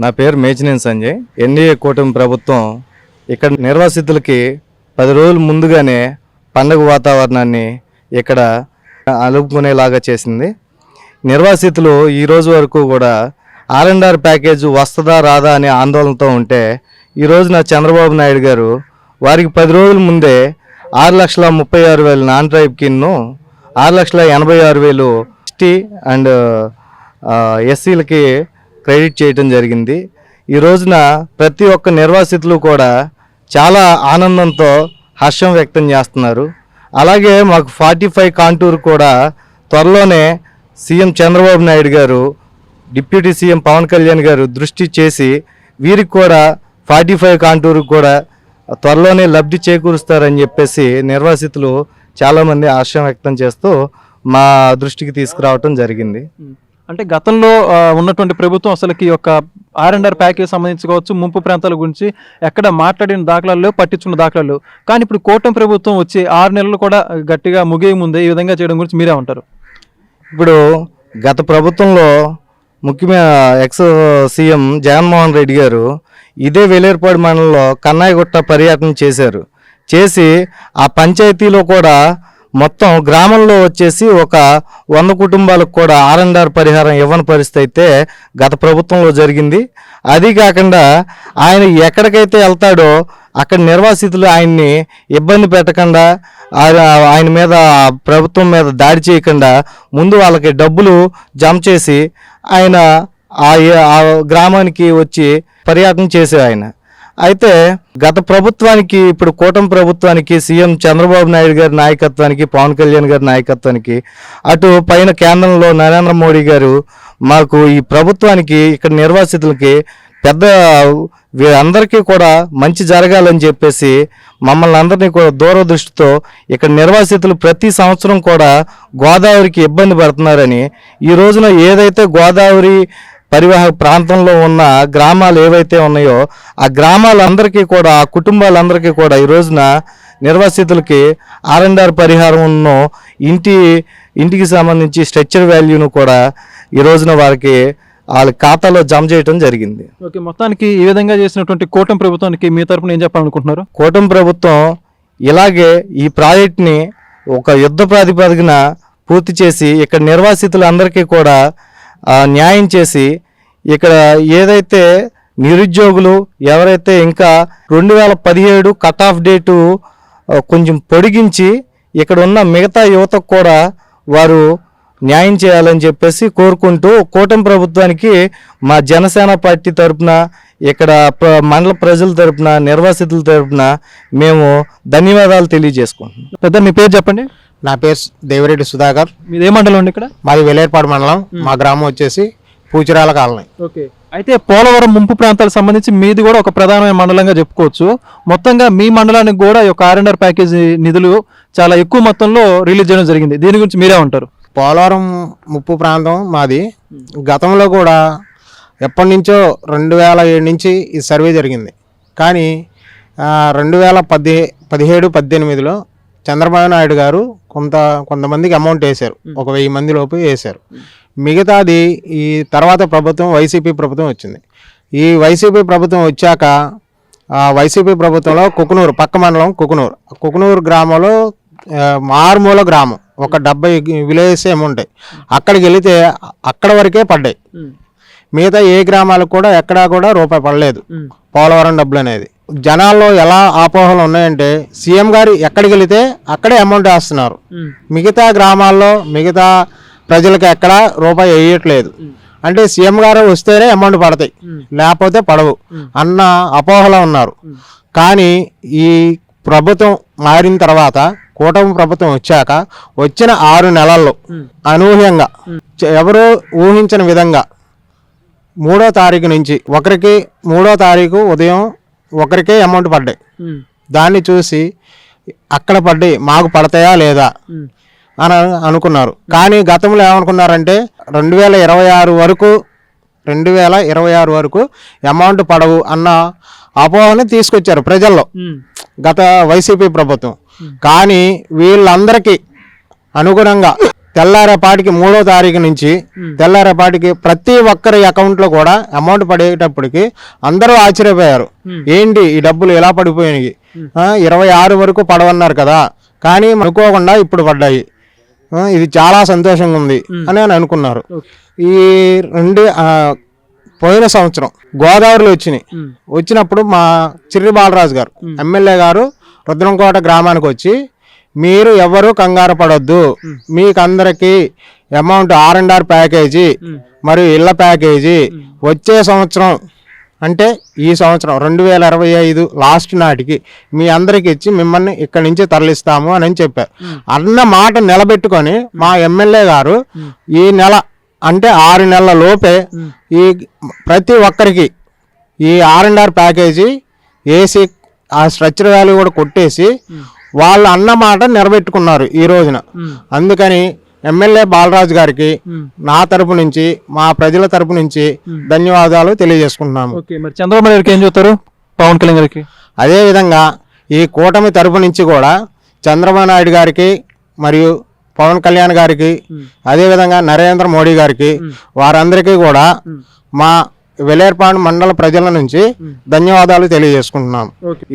నా పేరు మేచినేని సంజయ్. ఎన్డీఏ కూటమి ప్రభుత్వం ఇక్కడ నిర్వాసితులకి 10 రోజులు ముందుగానే పండుగ వాతావరణాన్ని ఇక్కడ అలుపుకునేలాగా చేసింది. నిర్వాసితులు ఈ రోజు వరకు కూడా R&R ప్యాకేజ్ వస్తుందా రాదా అనే ఆందోళనతో ఉంటే ఈ రోజున చంద్రబాబు నాయుడు గారు వారికి 10 రోజుల ముందే 6,36,000 నాన్ ట్రైబ్ కిన్ను 6,86,000 ఎస్టీ అండ్ ఎస్సీలకి క్రెడిట్ చేయటం జరిగింది. ఈ రోజున ప్రతి ఒక్క నిర్వాసితులు కూడా చాలా ఆనందంతో హర్షం వ్యక్తం చేస్తున్నారు. అలాగే మాకు 45 కాంటూర్ కూడా త్వరలోనే సీఎం చంద్రబాబు నాయుడు గారు డిప్యూటీ సీఎం పవన్ కళ్యాణ్ గారు దృష్టి చేసి వీరికి కూడా 45 కాంటూర్ కూడా త్వరలోనే లబ్ధి చేకూరుస్తారని చెప్పేసి నిర్వాసితులు చాలామంది హర్షం వ్యక్తం చేస్తూ మా దృష్టికి తీసుకురావటం జరిగింది. అంటే గతంలో ఉన్నటువంటి ప్రభుత్వం అసలుకి యొక్క R&R ప్యాకేజ్ సంబంధించి కావచ్చు, ముంపు ప్రాంతాల గురించి ఎక్కడ మాట్లాడిన దాఖలాలు పట్టించుకున్న దాఖలాలు. కానీ ఇప్పుడు కూటమి ప్రభుత్వం వచ్చి 6 నెలలు కూడా గట్టిగా ముగియ ముందే ఈ విధంగా చేయడం గురించి మీరే ఉంటారు. ఇప్పుడు గత ప్రభుత్వంలో ముఖ్యమైన ఎక్స్ సీఎం జగన్మోహన్ రెడ్డి గారు ఇదే వేలేరుపాడు మండలంలో కన్నాయిగుట్ట పర్యటన చేసి ఆ పంచాయతీలో కూడా మొత్తం గ్రామంలో వచ్చేసి ఒక 100 కుటుంబాలకు కూడా R&R పరిహారం ఇవ్వని పరిస్థితి అయితే గత ప్రభుత్వంలో జరిగింది. అది కాకుండా ఆయన ఎక్కడికైతే వెళ్తాడో అక్కడ నిర్వాసితులు ఆయన్ని ఇబ్బంది పెట్టకుండా ఆయన మీద ప్రభుత్వం మీద దాడి చేయకుండా ముందు వాళ్ళకి డబ్బులు జమ చేసి ఆయన ఆ గ్రామానికి వచ్చి పర్యటన చేసే ఆయన. అయితే గత ప్రభుత్వానికి ఇప్పుడు కూటమి ప్రభుత్వానికి సీఎం చంద్రబాబు నాయుడు గారి నాయకత్వానికి పవన్ కళ్యాణ్ గారి నాయకత్వానికి అటు పైన కేంద్రంలో నరేంద్ర మోడీ గారు మాకు ఈ ప్రభుత్వానికి ఇక్కడ నిర్వాసితులకి పెద్ద అందరికీ కూడా మంచి జరగాలని చెప్పేసి మమ్మల్ని అందరినీ కూడా దూరదృష్టితో ఇక్కడ నిర్వాసితులు ప్రతి సంవత్సరం కూడా గోదావరికి ఇబ్బంది పడుతున్నారని ఈ రోజున ఏదైతే గోదావరి పరివాహక ప్రాంతంలో ఉన్న గ్రామాలు ఏవైతే ఉన్నాయో ఆ గ్రామాలందరికీ కూడా ఆ కుటుంబాలందరికీ కూడా ఈ రోజున నిర్వాసితులకి R&R పరిహారంను ఇంటికి సంబంధించి స్ట్రక్చర్ వాల్యూను కూడా ఈ రోజున వారికి వాళ్ళ ఖాతాలో జమ చేయడం జరిగింది. ఓకే, మొత్తానికి ఈ విధంగా చేసినటువంటి కూటమి ప్రభుత్వానికి మీ తరపున ఏం చెప్పాలనుకుంటున్నారు? కూటమి ప్రభుత్వం ఇలాగే ఈ ప్రాజెక్ట్ని ఒక యుద్ధ ప్రాతిపదికన పూర్తి చేసి ఇక్కడ నిర్వాసితులందరికీ కూడా న్యాయం చేసి ఇక్కడ ఏదైతే నిరుద్యోగులు ఎవరైతే ఇంకా 2017 కట్ ఆఫ్ డేటు కొంచెం పొడిగించి ఇక్కడ ఉన్న మిగతా యువతకు కూడా వారు న్యాయం చేయాలని చెప్పేసి కోరుకుంటూ కూటమి ప్రభుత్వానికి మా జనసేన పార్టీ తరఫున ఇక్కడ మండల ప్రజల తరఫున నిర్వాసితుల తరఫున మేము ధన్యవాదాలు తెలియజేసుకుంటున్నాం. పెద్ద మీ పేరు చెప్పండి. నా పేరు దేవిరెడ్డి సుధాకర్. మీది ఏ మండలం అండి? ఇక్కడ మాది వేలేరుపాడు మండలం. మా గ్రామం వచ్చేసి పూచిరాల కాలనీ. ఓకే, అయితే పోలవరం ముంపు ప్రాంతాలకు సంబంధించి మీది కూడా ఒక ప్రధానమైన మండలంగా చెప్పుకోవచ్చు. మొత్తంగా మీ మండలానికి కూడా ఈ యొక్క R&R ప్యాకేజ్ నిధులు చాలా ఎక్కువ మొత్తంలో రిలీజ్ చేయడం జరిగింది. దీని గురించి మీరే ఉంటారు? పోలవరం ముప్పు ప్రాంతం మాది. గతంలో కూడా ఎప్పటి నుంచో 2007 నుంచి ఈ సర్వే జరిగింది. కానీ 2017-18లో చంద్రబాబు నాయుడు గారు కొంతమందికి అమౌంట్ వేశారు. ఒక 1000 మంది లోపు వేశారు. మిగతాది ఈ తర్వాత ప్రభుత్వం వైసీపీ ప్రభుత్వం వచ్చింది. ఈ వైసీపీ ప్రభుత్వం వచ్చాక వైసీపీ ప్రభుత్వంలో కుకునూరు పక్క మండలం కుకునూరు గ్రామంలో మారుమూల గ్రామం ఒక 70 విలేజెస్ ఏమి ఉంటాయి. అక్కడికి వెళితే అక్కడ వరకే పడ్డాయి. మిగతా ఏ గ్రామాలకు కూడా ఎక్కడా కూడా రూపాయి పడలేదు పోలవరం డబ్బులు అనేది. జనాల్లో ఎలా అపోహలు ఉన్నాయంటే సీఎం గారు ఎక్కడికి వెళితే అక్కడే అమౌంట్ వేస్తున్నారు, మిగతా గ్రామాల్లో మిగతా ప్రజలకు ఎక్కడా రూపాయి వేయట్లేదు. అంటే సీఎం గారు వస్తేనే అమౌంట్ పడతాయి, లేకపోతే పడవు అన్న అపోహలో ఉన్నారు. కానీ ఈ ప్రభుత్వం మారిన తర్వాత కూటమి ప్రభుత్వం వచ్చాక వచ్చిన 6 నెలల్లో అనూహ్యంగా ఎవరు ఊహించిన విధంగా 3వ తారీఖు నుంచి 3వ తారీఖు ఉదయం ఒకరికే అమౌంట్ పడ్డాయి. దాన్ని చూసి అక్కడ పడ్డాయి మాకు పడతాయా లేదా అని అనుకున్నారు. కానీ గతంలో ఏమనుకున్నారంటే 2026 వరకు అమౌంట్ పడవు అన్న అపోహని తీసుకొచ్చారు ప్రజల్లో గత వైసీపీ ప్రభుత్వం. కానీ వీళ్ళందరికీ అనుగుణంగా తెల్లారేపాటికి 3వ తారీఖు నుంచి తెల్లారేపాటికి ప్రతి ఒక్కరి అకౌంట్లో కూడా అమౌంట్ పడేటప్పటికి అందరూ ఆశ్చర్యపోయారు. ఏంటి ఈ డబ్బులు ఎలా పడిపోయినాయి, 26 వరకు పడవన్నారు కదా, కానీ అనుకోకుండా ఇప్పుడు పడ్డాయి, ఇది చాలా సంతోషంగా ఉంది అని అనుకున్నారు. ఈ పోయిన సంవత్సరం గోదావరిలో వచ్చినప్పుడు మా చిర్రి బాలరాజు గారు ఎమ్మెల్యే గారు రుద్రంకోట గ్రామానికి వచ్చి, మీరు ఎవరు కంగారు పడొద్దు, మీకు అందరికీ అమౌంట్ R&R ప్యాకేజీ మరియు ఇళ్ల ప్యాకేజీ వచ్చే సంవత్సరం అంటే ఈ సంవత్సరం 2025 లాస్ట్ నాటికి మీ అందరికి ఇచ్చి మిమ్మల్ని ఇక్కడి నుంచి తరలిస్తాము అని చెప్పారు. అన్న మాట నిలబెట్టుకొని మా ఎమ్మెల్యే గారు ఈ నెల అంటే 6 నెలల లోపే ఈ ప్రతి ఒక్కరికి ఈ R&R ప్యాకేజీ వేసి ఆ స్ట్రక్చర్ వాల్యూ కూడా కొట్టేసి వాళ్ళు అన్న మాట నిలబెట్టుకున్నారు ఈ రోజున. అందుకని ఎమ్మెల్యే బాలరాజు గారికి నా తరపు నుంచి మా ప్రజల తరపు నుంచి ధన్యవాదాలు తెలియజేసుకుంటున్నాము. మరి చంద్రబాబు గారికి ఏం చెప్తారు? పవన్ కళ్యాణ్ గారికి అదేవిధంగా ఈ కూటమి తరపు నుంచి కూడా చంద్రబాబు నాయుడు గారికి మరియు పవన్ కళ్యాణ్ గారికి అదేవిధంగా నరేంద్ర మోడీ గారికి వారందరికీ కూడా మా వెలేర్పాడు మండల ప్రజల నుంచి ధన్యవాదాలు తెలియజేసుకుంటున్నాం.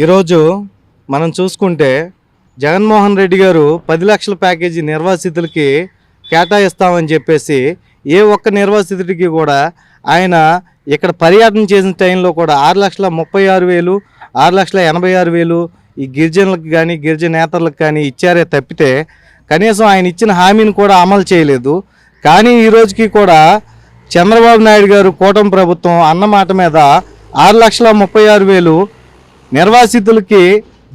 ఈరోజు మనం చూసుకుంటే జగన్మోహన్ రెడ్డి గారు 10 లక్షల ప్యాకేజీ నిర్వాసితులకి కేటాయిస్తామని చెప్పేసి ఏ ఒక్క నిర్వాసితుడికి కూడా ఆయన ఇక్కడ పర్యటన చేసిన టైంలో కూడా 6,36,000 6,86,000 ఈ గిరిజనులకు కానీ గిరిజనేతలకు కానీ ఇచ్చారే తప్పితే కనీసం ఆయన ఇచ్చిన హామీని కూడా అమలు చేయలేదు. కానీ ఈ రోజుకి కూడా చంద్రబాబు నాయుడు గారు కూటమి ప్రభుత్వం అన్నమాట మీద 6,36,000 నిర్వాసితులకి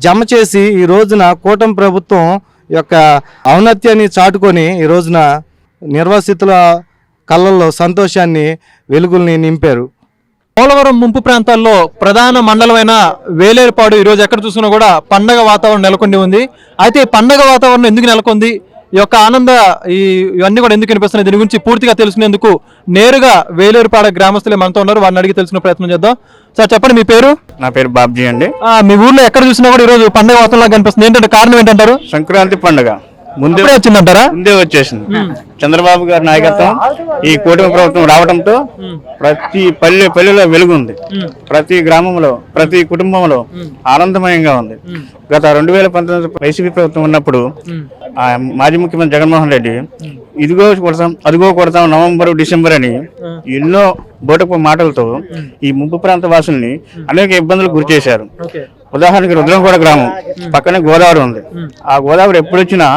జమ చేసి ఈ రోజున కూటమి ప్రభుత్వం యొక్క ఔన్నత్యాన్ని చాటుకొని ఈ రోజున నిర్వాసితుల కళ్ళల్లో సంతోషాన్ని వెలుగుల్ని నింపారు. పోలవరం ముంపు ప్రాంతాల్లో ప్రధాన మండలమైన వేలేరుపాడు ఈరోజు ఎక్కడ చూసినా కూడా పండగ వాతావరణం నెలకొండి ఉంది. అయితే ఈ పండగ వాతావరణం ఎందుకు నెలకొంది, ఈ యొక్క ఆనంద ఇవన్నీ కూడా ఎందుకు వినిపిస్తున్నాయి, దీని గురించి పూర్తిగా తెలుసుకునేందుకు నేరుగా వేలేరుపాడ గ్రామస్తులే మనతో ఉన్నారు. వారిని అడిగి తెలుసుకునే ప్రయత్నం చేద్దాం. సార్ చెప్పండి, మీ పేరు? నా పేరు బాబ్జీ అండి. మీ ఊర్లో ఎక్కడ చూసినా కూడా ఈరోజు పండగ వాతావరణం కనిపిస్తుంది, ఏంటంటే కారణం ఏంటంటారు? సంక్రాంతి పండుగ ముందే వచ్చిందంటారా? ముందే వచ్చేసింది. చంద్రబాబు గారి నాయకత్వం ఈ కూటమి ప్రభుత్వం రావడంతో ప్రతి పల్లెలో వెలుగుంది. ప్రతి గ్రామంలో ప్రతి కుటుంబంలో ఆనందమయంగా ఉంది. గత 2019 వైసీపీ ప్రభుత్వం ఉన్నప్పుడు మాజీ ముఖ్యమంత్రి జగన్మోహన్ రెడ్డి ఇదిగో కొడతాం అదిగో కొడతాం నవంబర్ డిసెంబర్ అని ఎన్నో బోటపు మాటలతో ఈ ముంపు ప్రాంత వాసుల్ని అనేక ఇబ్బందులు గురి చేశారు. ఉదాహరణకి రుద్రంకోట గ్రామం పక్కనే గోదావరి ఉంది. ఆ గోదావరి ఎప్పుడు వచ్చినా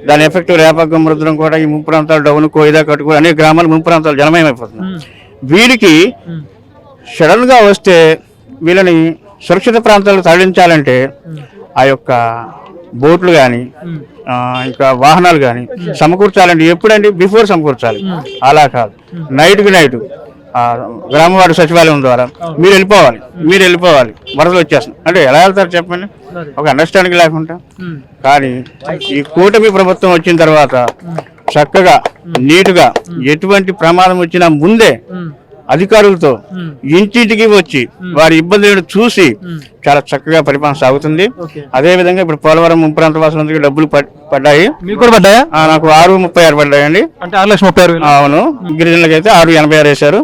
దాని ఎఫెక్ట్ రేపగ్గం రుద్రంకోట ఈ ముంపు ప్రాంతాలు డౌన్ కోయిదా కట్టుకో అనేక గ్రామాలు ముంపు ప్రాంతాలు జలమయమైపోతున్నాయి. వీడికి సడన్ గా వస్తే వీళ్ళని సురక్షిత ప్రాంతాలకు తరలించాలంటే ఆ యొక్క బోట్లు కానీ ఇంకా వాహనాలు కానీ సమకూర్చాలంటే ఎప్పుడండి బిఫోర్ సమకూర్చాలి. అలా కాదు, నైట్కి నైట్ గ్రామ వార్డు సచివాలయం ద్వారా మీరు వెళ్ళిపోవాలి వరదలు వచ్చేస్తున్నాయి అంటే ఎలా వెళ్తారు చెప్పండి, ఒక అండర్స్టాండింగ్ లేకుండా. కానీ ఈ కూటమి ప్రభుత్వం వచ్చిన తర్వాత చక్కగా నీటుగా ఎటువంటి ప్రమాదం వచ్చినా ముందే అధికారులతో ఇంటింటికి వచ్చి వారి ఇబ్బందులను చూసి చాలా చక్కగా పరిపాలన సాగుతుంది. అదే విధంగా ఇప్పుడు పోలవరం ముంపు ప్రాంత వాసులందరికీ డబ్బులు పడ్డాయి. మీకు కూడా పడ్డాయా? నాకు 6,36,000 పడ్డాయండి. అంటే 6,36,000. అవును, గిరిజనులకి అయితే 6,86,000 వేశారు.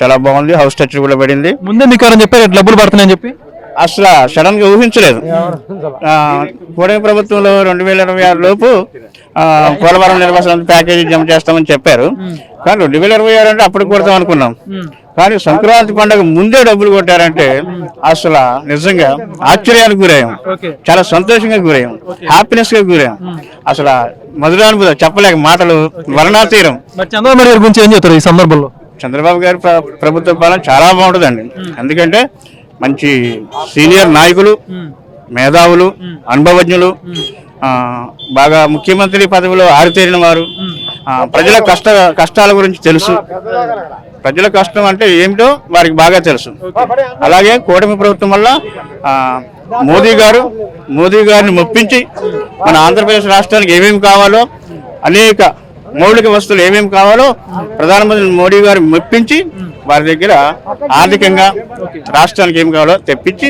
చాలా బాగుంది. హౌస్ టచ్ కూడా పడింది. ముందే మీకు ఎవరైనా చెప్పారు డబ్బులు పడుతున్నాయని చెప్పి? అసలు సడన్ గా ఊహించలేదు. కూటమి ప్రభుత్వంలో 2026 లోపు పోలవరం నిర్వాసన ప్యాకేజీ జమ చేస్తామని చెప్పారు. కానీ 2026 అంటే అప్పుడు కొడతాం అనుకున్నాం. కానీ సంక్రాంతి పండుగ ముందే డబ్బులు కొట్టారంటే అసలు నిజంగా ఆశ్చర్యానికి గురయ్యాం, చాలా సంతోషంగా గురయ్యాం, హ్యాపీనెస్ గా గురయ్యాం. అసలు మధురానుభూతి చెప్పలేక మాటలు వర్ణాతీరం. చంద్రబాబు గారి గురించి ఏం చెప్తారు ఈ సందర్భంలో? చంద్రబాబు గారి ప్రభుత్వ పాలన చాలా బాగుంటుందండి. ఎందుకంటే మంచి సీనియర్ నాయకులు, మేధావులు, అనుభవజ్ఞులు, బాగా ముఖ్యమంత్రి పదవిలో ఆరితేరిన వారు, ప్రజల కష్టాల గురించి తెలుసు. ప్రజల కష్టం అంటే ఏమిటో వారికి బాగా తెలుసు. అలాగే కూటమి ప్రభుత్వం వల్ల మోదీ గారిని మెప్పించి మన ఆంధ్రప్రదేశ్ రాష్ట్రానికి ఏమేమి కావాలో, అనేక మౌలిక వస్తువులు ఏమేమి కావాలో ప్రధానమంత్రి మోడీ గారు మెప్పించి వారి దగ్గర ఆర్థికంగా రాష్ట్రానికి ఏమి కావాలో తెప్పించి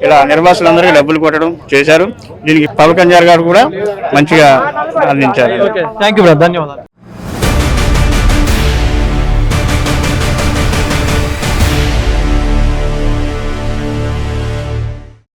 ఇలా నిర్వాసులందరికీ డబ్బులు కొట్టడం చేశారు. దీనికి పవన్ కళ్యాణ్ గారు కూడా మంచిగా అందించారు. థ్యాంక్ యూ బ్రదర్, ధన్యవాదాలు.